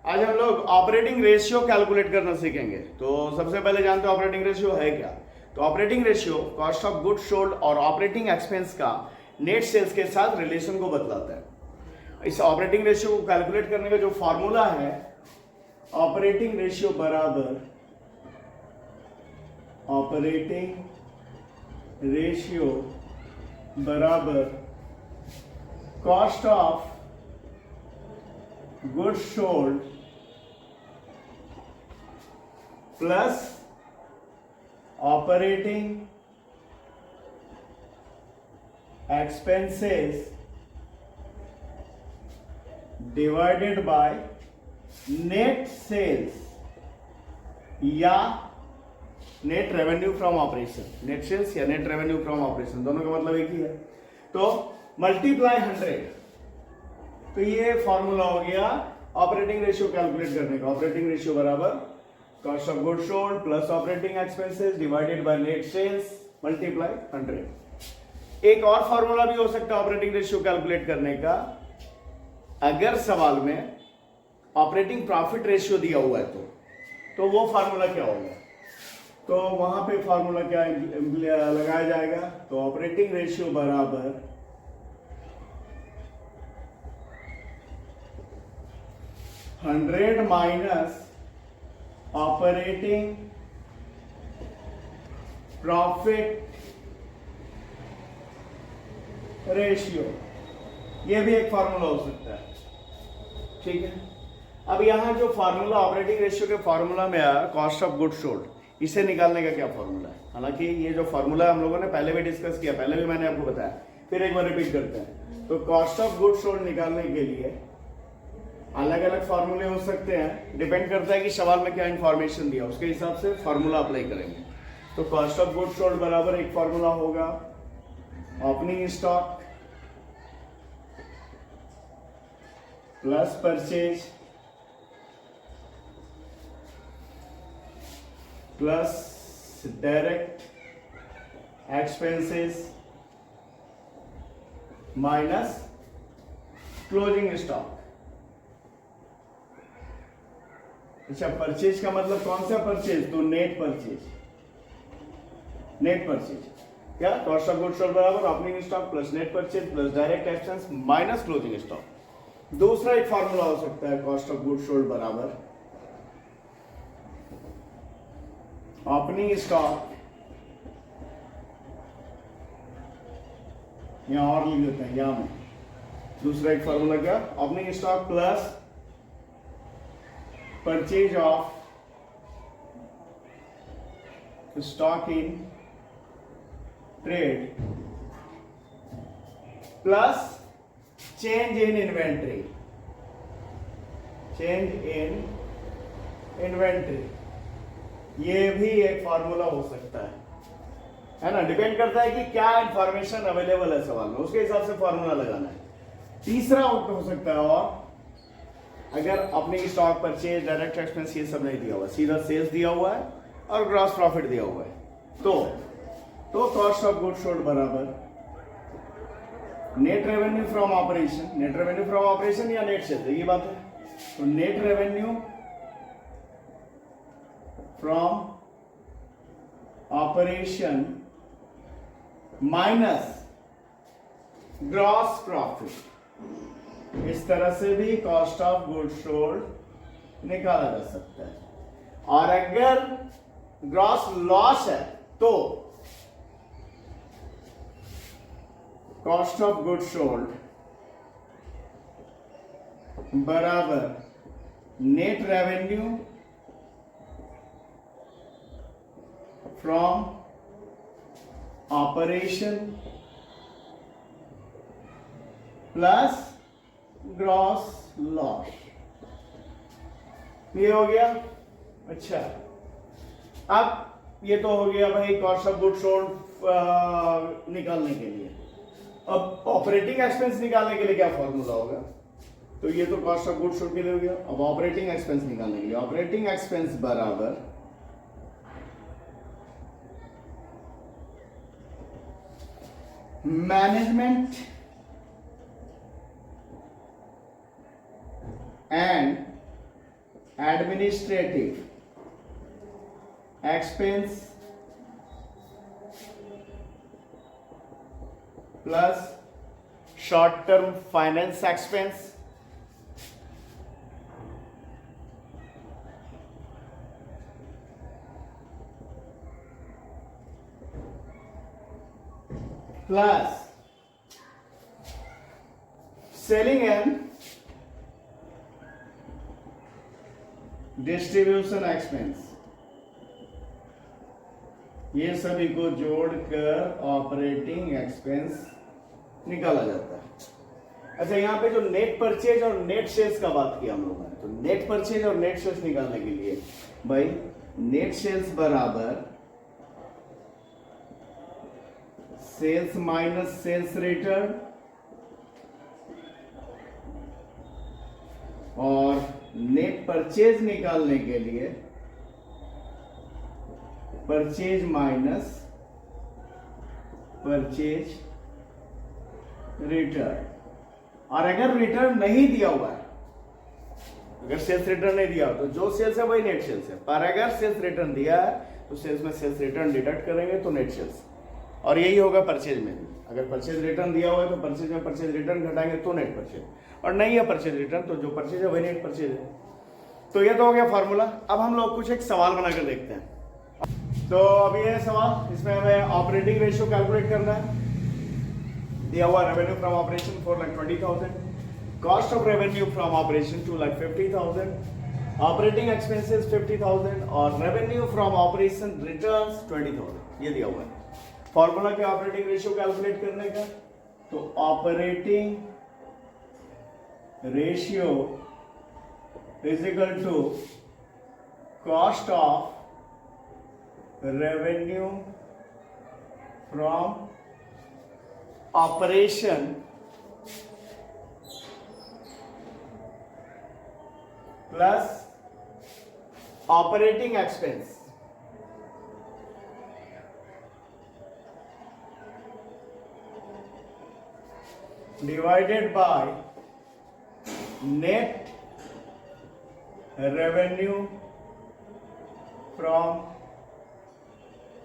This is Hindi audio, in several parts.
आज हम लोग ऑपरेटिंग रेशियो कैलकुलेट करना सीखेंगे। तो सबसे पहले जानते हैं ऑपरेटिंग रेशियो है क्या। तो operating ratio cost of goods sold और ऑपरेटिंग एक्सपेंस का नेट सेल्स के साथ रिलेशन को बतलाता है। इस ऑपरेटिंग रेशियो को कैलकुलेट करने का जो फॉर्मूला है, ऑपरेटिंग रेशियो बराबर ऑपरेटिंग रेशियो बराबर cost of goods sold plus operating expenses divided by net sales या net revenue from operation. Net sales या नेट रेवेन्यू फ्रॉम ऑपरेशन दोनों का मतलब एक ही है। तो मल्टीप्लाई 100, तो ये फॉर्मूला हो गया ऑपरेटिंग रेशियो कैलकुलेट करने का। ऑपरेटिंग रेशियो बराबर cost of goods sold plus operating expenses divided by net sales multiply 100। एक और फॉर्मूला भी हो सकता है ऑपरेटिंग रेशियो कैलकुलेट करने का, अगर सवाल में ऑपरेटिंग प्रॉफिट रेशियो दिया हुआ है तो वो फॉर्मूला क्या होगा। तो वहां पे फॉर्मूला क्या लगाया जाएगा, तो ऑपरेटिंग रेशियो बराबर माइनस ऑपरेटिंग प्रॉफिट रेशियो, ये भी एक फॉर्मूला हो सकता है। ठीक है, अब यहां जो फॉर्मूला ऑपरेटिंग रेशियो के फॉर्मूला में आया कॉस्ट ऑफ गुड्स सोल्ड, इसे निकालने का क्या फॉर्मूला है। हालांकि ये जो फॉर्मूला हम लोगों ने पहले भी डिस्कस किया, पहले भी मैंने आपको बताया, फिर एक बार रिपीट करते हैं। तो कॉस्ट ऑफ गुड्स सोल्ड निकालने के लिए अलग अलग फॉर्मूले हो सकते हैं, डिपेंड करता है कि सवाल में क्या इंफॉर्मेशन दिया, उसके हिसाब से फॉर्मूला अप्लाई करेंगे। तो कॉस्ट ऑफ गुड्स सोल्ड बराबर एक फॉर्मूला होगा opening stock plus purchase plus direct expenses minus closing stock. अच्छा, परचेज का मतलब कौन सा परचेज, तो नेट परचेज। नेट परचेज क्या, कॉस्ट ऑफ गुड्स सोल्ड बराबर opening stock plus net purchase plus direct expense minus closing stock. दूसरा एक फॉर्मूला हो सकता है कॉस्ट ऑफ गुड्स सोल्ड बराबर ओपनिंग स्टॉक, यहां और लिख देते हैं यहां में। दूसरा एक फॉर्मूला क्या, opening stock plus purchase of stock in trade plus change in inventory. Change in inventory, ये भी एक फॉर्मूला हो सकता है ना, डिपेंड करता है कि क्या इंफॉर्मेशन अवेलेबल है सवाल में, उसके हिसाब से फॉर्मूला लगाना है। तीसरा हो सकता है, और अगर अपनी स्टॉक परचेज डायरेक्ट एक्सपेंस ये सब नहीं दिया हुआ, सीधा सेल्स दिया हुआ है और ग्रॉस प्रॉफिट दिया हुआ है, तो कॉस्ट ऑफ गुड्स सोल्ड बराबर net revenue from operation. Net revenue from operation या नेट सेल्स, ये बात है। तो net revenue from operation minus gross profit, इस तरह से भी कॉस्ट ऑफ गुड्स सोल्ड निकाला जा सकता है। और अगर ग्रॉस लॉस है तो कॉस्ट ऑफ गुड्स सोल्ड बराबर net revenue from operation plus gross loss. ये हो गया। अच्छा, अब ये तो हो गया भाई कॉस्ट ऑफ गुड्स सोल्ड निकालने के लिए। अब ऑपरेटिंग एक्सपेंस निकालने के लिए क्या फॉर्मूला होगा, तो ये तो कॉस्ट ऑफ गुड्स सोल्ड के लिए हो गया। अब ऑपरेटिंग एक्सपेंस निकालने के लिए ऑपरेटिंग एक्सपेंस बराबर management and administrative expense plus short term finance expense plus selling and distribution expense, ये सभी को जोड़कर ऑपरेटिंग एक्सपेंस निकाला जाता है। अच्छा, यहां पे जो नेट परचेज और नेट सेल्स का बात किया हम लोगों ने, तो नेट परचेज और नेट सेल्स निकालने के लिए भाई नेट सेल्स बराबर सेल्स माइनस सेल्स रिटर्न, और नेट परचेज निकालने के लिए परचेज माइनस परचेज रिटर्न। और अगर रिटर्न नहीं दिया हुआ है, अगर सेल्स रिटर्न नहीं दिया हो तो जो सेल्स है वही नेट सेल्स है, पर अगर सेल्स रिटर्न दिया है तो सेल्स में सेल्स रिटर्न डिडक्ट करेंगे तो नेट सेल्स। और यही होगा परचेज में भी, अगर परचेज रिटर्न दिया हुआ है तो परचेज में परचेज रिटर्न घटाएंगे तो नेट परचेज, और नहीं है परचेज रिटर्न तो जो परचेज है वही नेट परचेज है। तो ये तो हो गया फॉर्मूला। अब हम लोग कुछ एक सवाल बनाकर देखते हैं। तो अभी ये सवाल, इसमें हमें ऑपरेटिंग रेशियो कैलकुलेट करना है। दिया हुआ revenue from operation 4,20,000, cost of revenue from operation 2,50,000, operating expenses 50,000 और रेवेन्यू फ्रॉम ऑपरेशन रिटर्न्स 20,000। ये दिया हुआ है। फॉर्मूला क्या ऑपरेटिंग रेशियो कैलकुलेट करने का, तो operating ratio is equal to cost of revenue from operation plus operating expense divided by net revenue from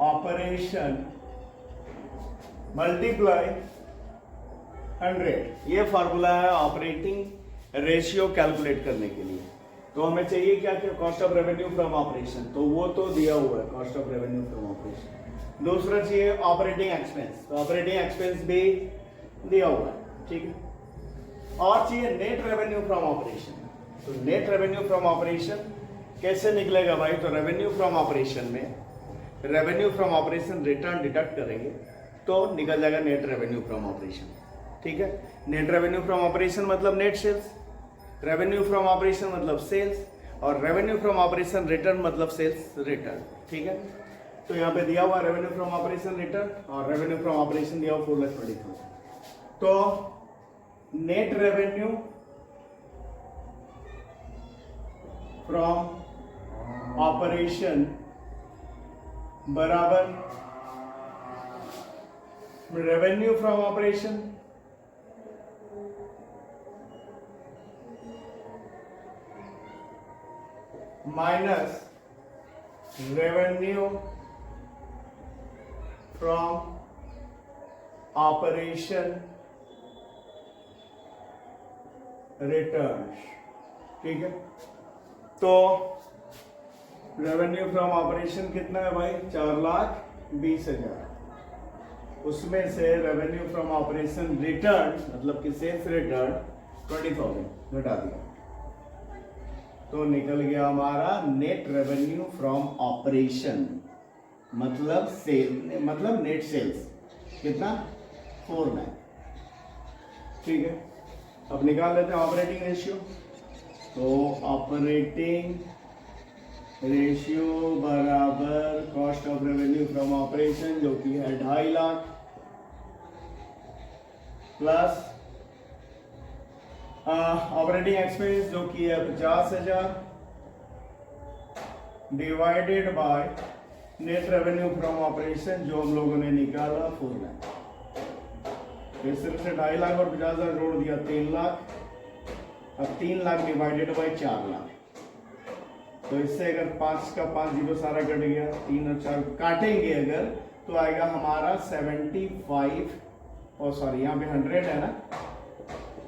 operation multiply 100। ये फॉर्मूला है ऑपरेटिंग रेशियो कैलकुलेट करने के लिए। तो हमें चाहिए क्या, cost of revenue from operation, तो वो तो दिया हुआ है cost of revenue from operation. दूसरा चाहिए ऑपरेटिंग एक्सपेंस, तो ऑपरेटिंग एक्सपेंस भी दिया हुआ है, ठीक है। और चाहिए नेट रेवेन्यू फ्रॉम ऑपरेशन, तो नेट रेवेन्यू फ्रॉम ऑपरेशन कैसे निकलेगा भाई, तो रेवेन्यू फ्रॉम ऑपरेशन में revenue from operation return deduct करेंगे तो निकल जाएगा नेट रेवेन्यू फ्रॉम ऑपरेशन, ठीक है। नेट रेवेन्यू फ्रॉम ऑपरेशन मतलब net sales, revenue from operation मतलब सेल्स, और रेवेन्यू फ्रॉम ऑपरेशन रिटर्न मतलब सेल्स रिटर्न, ठीक है। तो यहाँ पे दिया हुआ रेवेन्यू फ्रॉम ऑपरेशन रिटर्न और रेवेन्यू फ्रॉम ऑपरेशन दिया हुआ 4,20,000। तो नेट रेवेन्यू फ्रॉम ऑपरेशन बराबर revenue from operation minus revenue from operation return, ठीक है। तो रेवेन्यू फ्रॉम ऑपरेशन कितना है भाई, 4,20,000। उसमें से रेवेन्यू फ्रॉम ऑपरेशन रिटर्न मतलब कि सेल्स रिटर्न 20,000 घटा दिया, तो निकल गया हमारा नेट रेवेन्यू फ्रॉम ऑपरेशन मतलब सेल मतलब नेट सेल्स कितना 4 लाख, ठीक है। अब निकाल लेते हैं ऑपरेटिंग रेशियो, तो ऑपरेटिंग रेशियो बराबर cost of revenue from operation जो कि है 2.5 लाख प्लस ऑपरेटिंग एक्सपेंस जो कि है 50,000 divided by net revenue from operation जो हम लोगों ने निकाला 4 लाख। सिर्फ से 2.5 लाख और 50,000 जोड़ दिया 3 लाख। अब 3 लाख डिवाइडेड बाय 4 लाख तो इससे अगर 5 का 5 जीरो सारा कट गया, 3 और 4 काटेंगे अगर, तो आएगा हमारा 75, और सॉरी यहाँ पे 100 है ना,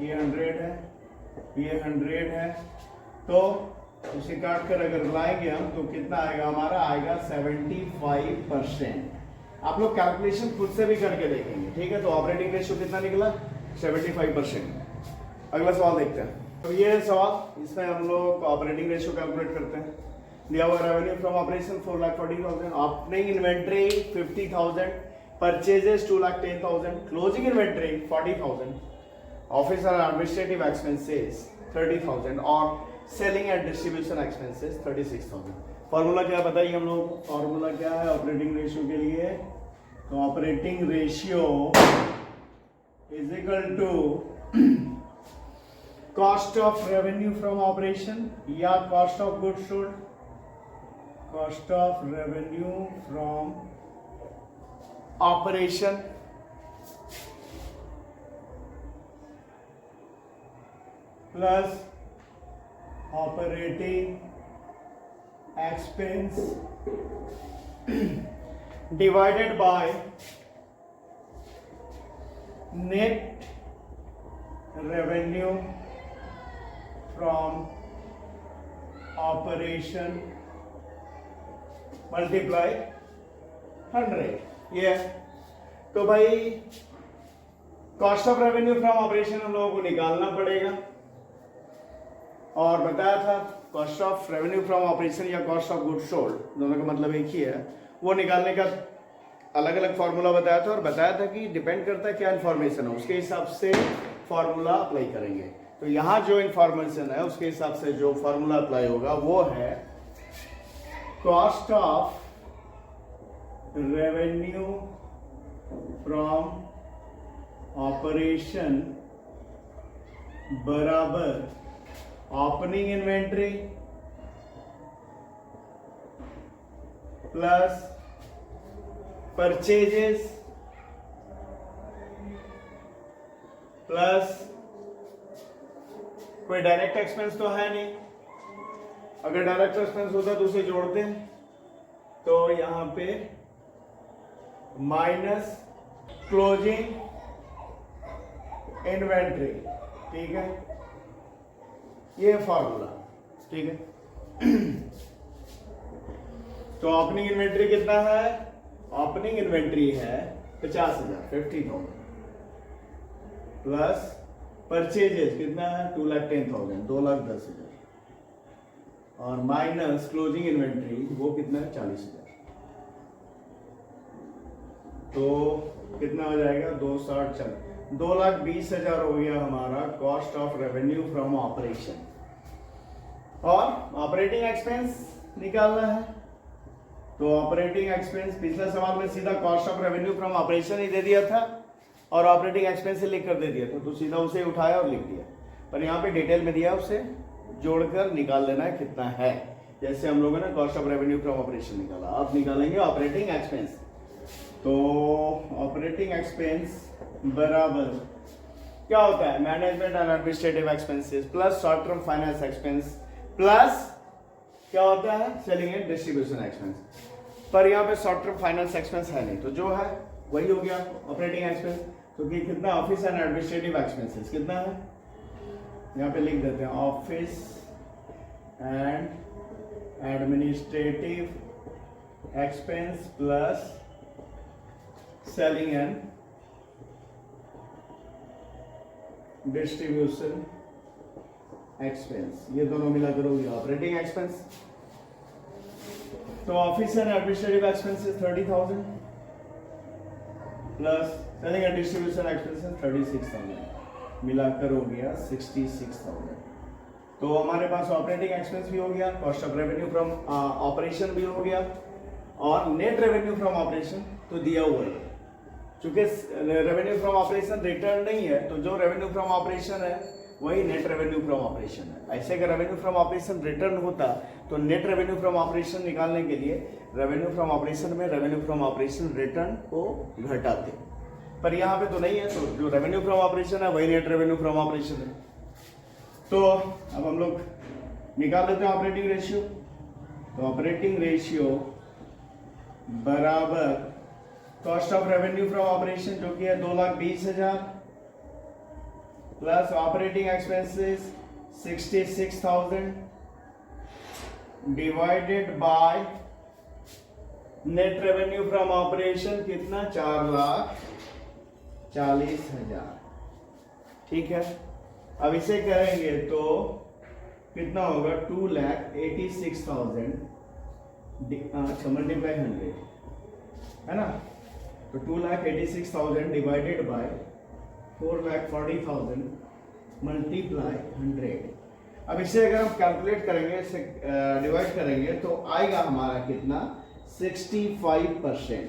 ये 100 है, ये 100 है, तो इसे काट कर अगर लाएंगे हम तो कितना आएगा हमारा, आएगा 75%। आप लोग कैलकुलेशन खुद से भी करके देखेंगे, ठीक है। तो ऑपरेटिंग रेशियो कितना निकला, 75%। अगला सवाल देखते हैं। तो ये है सवाल, इसमें हम लोग ऑपरेटिंग रेशियो कैलकुलेट करते हैं। दिया हुआ revenue from operation 4,40,000, opening inventory 50,000, purchases 2,10,000, closing inventory 40,000, office and administrative expenses 30,000 और selling and distribution expenses 36,000। Formula क्या बताइए हम लोग, फॉर्मूला क्या है ऑपरेटिंग रेशियो के लिए, तो operating ratio is equal to cost of revenue from operation या cost of goods sold, cost of revenue from operation plus operating expense divided by net revenue from operation multiply 100। ये तो भाई cost of revenue from operation हम लोगों को निकालना पड़ेगा, और बताया था cost of revenue from operation या कॉस्ट ऑफ गुड्स सोल्ड दोनों का मतलब एक ही है, वो निकालने का अलग अलग फॉर्मूला बताया था, और बताया था कि डिपेंड करता है क्या इन्फॉर्मेशन है उसके हिसाब से फॉर्मूला अप्लाई करेंगे। तो यहाँ जो इन्फॉर्मेशन है उसके हिसाब से जो फॉर्मूला अप्लाई होगा वो है cost of revenue from operation बराबर opening inventory plus purchases plus कोई डायरेक्ट एक्सपेंस तो है नहीं, अगर डायरेक्ट एक्सपेंस होता तो उसे जोड़ते हैं, तो यहां पे माइनस क्लोजिंग इन्वेंट्री, ठीक है, ये फॉर्मूला, ठीक है। तो ओपनिंग इन्वेंट्री कितना है, ओपनिंग इन्वेंट्री है 50,000 50,000 प्लस परचेजेस कितना है 2,10,000 2,10,000 और माइनस क्लोजिंग इन्वेंट्री वो कितना है 40,000, तो कितना हो जाएगा 2,20,000 हो गया हमारा cost of revenue from operation. और ऑपरेटिंग एक्सपेंस निकालना है, तो ऑपरेटिंग एक्सपेंस पिछले सवाल में सीधा cost of revenue from operation ही दे दिया था और ऑपरेटिंग एक्सपेंस से लिख कर दे दिया था, तो सीधा उसे उठाया और लिख दिया, पर यहाँ पे डिटेल में दिया उसे जोड़कर निकाल लेना है कितना है। जैसे हम लोगों ने cost of revenue from operation निकाला, अब निकालेंगे ऑपरेटिंग एक्सपेंस। तो ऑपरेटिंग एक्सपेंस बराबर क्या होता है, management and administrative expenses plus short term finance expense plus क्या होता है सेलिंग एंड डिस्ट्रीब्यूशन एक्सपेंस। पर यहाँ पे शॉर्ट टर्म फाइनेंस एक्सपेंस है नहीं, तो जो है वही हो गया ऑपरेटिंग एक्सपेंस। तो कि कितना ऑफिस एंड एडमिनिस्ट्रेटिव एक्सपेंसेस कितना है, यहाँ पे लिख देते हैं office and administrative expense plus selling and distribution expense, ये दोनों मिला करोगे ऑपरेटिंग एक्सपेंस। तो office and administrative expenses 30,000 plus selling and distribution expenses 36,000 मिलाकर हो गया 66,000। तो हमारे पास ऑपरेटिंग एक्सपेंस भी हो गया, cost of revenue from operation भी हो गया और नेट रेवेन्यू फ्रॉम ऑपरेशन तो दिया हुआ है। चूंकि रेवेन्यू फ्रॉम ऑपरेशन रिटर्न नहीं है, तो जो रेवेन्यू फ्रॉम ऑपरेशन है वही नेट रेवेन्यू फ्रॉम ऑपरेशन है। ऐसे अगर रेवेन्यू फ्रॉम ऑपरेशन रिटर्न होता तो नेट रेवेन्यू फ्रॉम ऑपरेशन निकालने के लिए रेवेन्यू फ्रॉम ऑपरेशन में रेवेन्यू फ्रॉम ऑपरेशन रिटर्न को घटाते, पर यहाँ पे तो नहीं है, तो जो रेवेन्यू फ्रॉम ऑपरेशन है वही नेट रेवेन्यू फ्रॉम ऑपरेशन है। तो अब हम लोग निकाल लेते हैं ऑपरेटिंग रेशियो। तो ऑपरेटिंग रेशियो बराबर cost of revenue from operation जो कि है 2,20,000 plus operating expenses 66,000 divided by net revenue from operation कितना 4,40,000। ठीक है, अब इसे करेंगे तो कितना होगा 2,86,000 अच्छा मल्टीप्लाई 100 है ना, तो 2,86,000 डिवाइडेड बाय 4,40,000 मल्टीप्लाई 100। अब इसे अगर हम कैलकुलेट करेंगे, इसे डिवाइड करेंगे तो आएगा हमारा कितना 65%।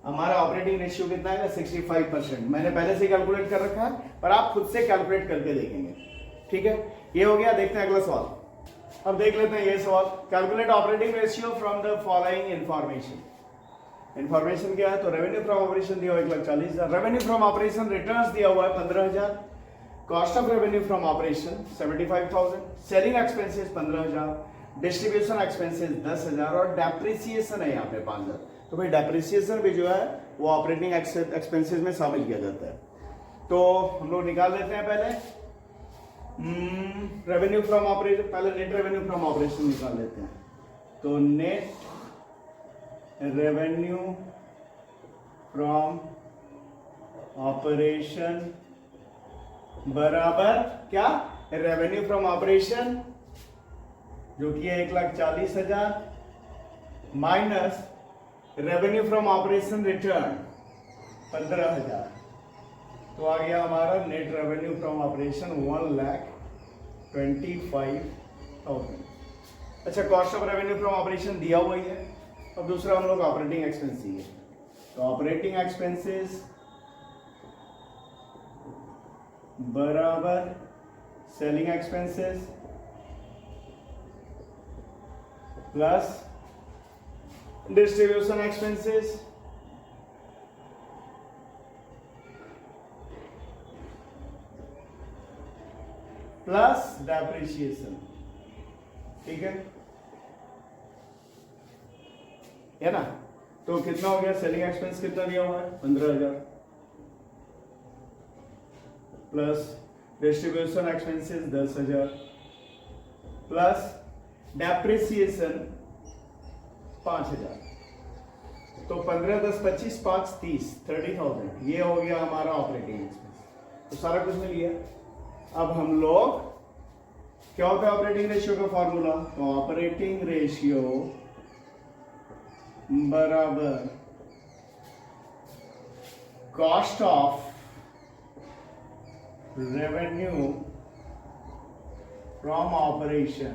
हमारा ऑपरेटिंग रेशियो कितना आएगा 65%। मैंने पहले से कैलकुलेट कर रखा है, पर आप खुद से कैलकुलेट करके देखेंगे। ठीक है, ये हो गया। देखते हैं अगला सवाल। अब देख लेते हैं ये सवाल। Calculate operating ratio from the following information. Information क्या है, तो रेवेन्यू फ्रॉम ऑपरेशन दिया हुआ 1,40,000, रेवेन्यू फ्रॉम ऑपरेशन रिटर्न्स दिया हुआ है 15,000, cost of revenue from operation 75,000, selling expenses 15,000, distribution expenses 10,000 और डेप्रिसिएशन है यहाँ पे 5,000। तो भाई डेप्रिसिएशन भी जो है वो ऑपरेटिंग एक्सपेंसेस में शामिल किया जाता है। तो हम लोग निकाल लेते हैं पहले रेवेन्यू फ्रॉम ऑपरेशन, पहले नेट रेवेन्यू फ्रॉम ऑपरेशन निकाल लेते हैं। तो नेट रेवेन्यू फ्रॉम ऑपरेशन बराबर क्या, रेवेन्यू फ्रॉम ऑपरेशन जो कि है 1,40,000 minus revenue from operation return 15,000। तो आ गया हमारा नेट रेवेन्यू फ्रॉम ऑपरेशन 1,25,000। अच्छा, cost of revenue from operation दिया हुआ ही है। अब दूसरा हम लोग ऑपरेटिंग एक्सपेंस दिए, तो ऑपरेटिंग एक्सपेंसेस बराबर selling expenses plus distribution expenses plus depreciation. ठीक है ना। तो कितना हो गया, सेलिंग एक्सपेंस कितना दिया हुआ है 15,000 plus distribution expenses 10,000 plus depreciation 5,000। तो 15, 10, 25, 5, 30, 30,000 ये हो गया हमारा ऑपरेटिंग एक्सपेंस। तो सारा कुछ मिल गया। अब हम लोग क्या होता है ऑपरेटिंग रेशियो का फॉर्मूला, तो ऑपरेटिंग रेशियो बराबर cost of revenue from operation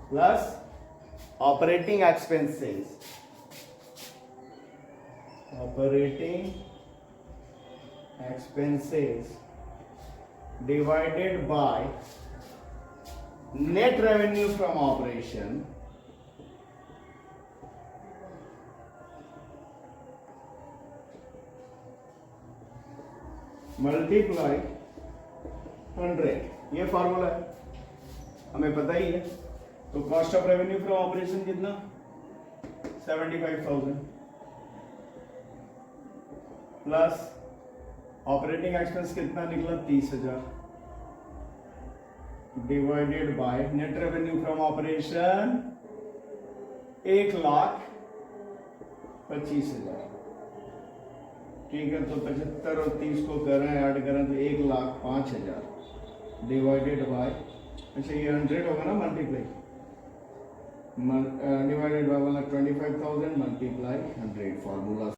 plus operating expenses divided by net revenue from operation multiply 100। ये फॉर्मूला है, हमें पता ही है। तो cost of revenue from operation कितना 75,000 प्लस ऑपरेटिंग एक्सपेंस कितना निकला 30,000 divided by net revenue from operation 1,25,000। ठीक है, तो 75 और 30 को करें ऐड करें तो 1,05,000 डिवाइडेड बाय, अच्छा ये 100 होगा ना multiply, divided by 1,25,000 multiply 100 formula.